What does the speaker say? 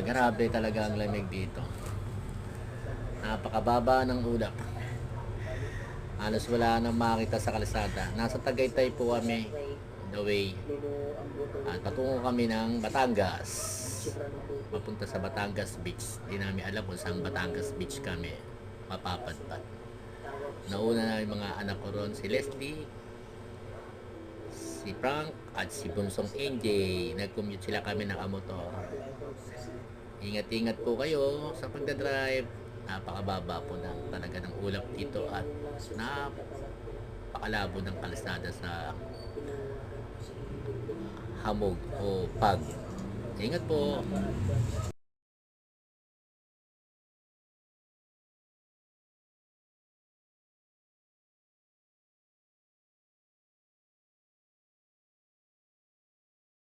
Grabe talaga ang lamig dito. Napakababa ng ulap. Halos wala nang makita sa kalsada. Nasa Tagaytay po kami, the way. At patungo kami ng Batangas. Papunta sa Batangas Beach. Hindi namin alam kung saan Batangas Beach kami mapapadpad. Nauna na yung mga anak ko ron, si Leslie, si Frank, at si Bunsong NJ. Nag-commute sila kami nakamotor. Ingat-ingat po kayo sa pagdadrive. Napakababa po talaga ng ulap dito at napakalabo ng kalsada sa hamog o pag. Ingat po.